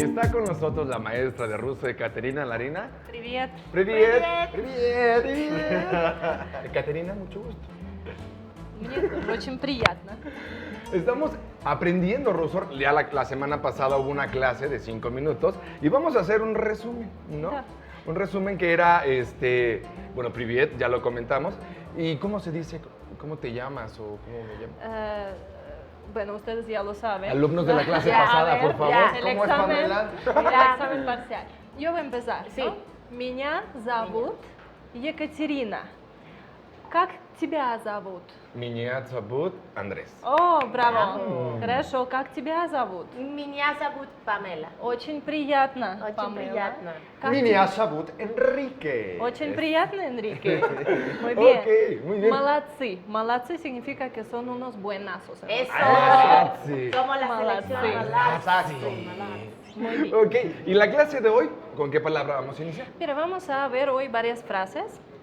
está con nosotros la maestra de ruso, Ekaterina Larina. Привет. Привет. Привет. Привет. Ekaterina, mucho gusto. Мне тоже очень приятно. Estamos aprendiendo ruso. Ya la semana pasada hubo una clase de 5 minutos y vamos a hacer un resumen, ¿no? Да. Un resumen que era, bueno, привет, ya lo comentamos. ¿Y cómo se dice? ¿Cómo te llamas o cómo me llamo? Bueno, ustedes ya lo saben. Alumnos de la clase Ya, pasada, a ver, por favor. ya. El ¿Cómo es, examen, Pamela? el examen parcial. Yo voy a empezar. Sí. ¿No? Меня зовут Екатерина. Как тебя зовут? Меня зовут Andrés. О, браво. Браво. Хорошо. Как тебя зовут? Меня зовут Памела. Очень приятно, Очень Памела. приятно. Как Меня зовут Enrique. Очень приятно, Enrique. Muy bien. Ok, muy bien. Молодцы. Молодцы significa que son unos buenazos. ¿no? Eso. Malazzi. Somos la Malazzi. selección Malazzi. Malazzi. Muy bien. Ok, y la clase de hoy, ¿con qué palabra vamos a iniciar? Mira, vamos a ver hoy varias frases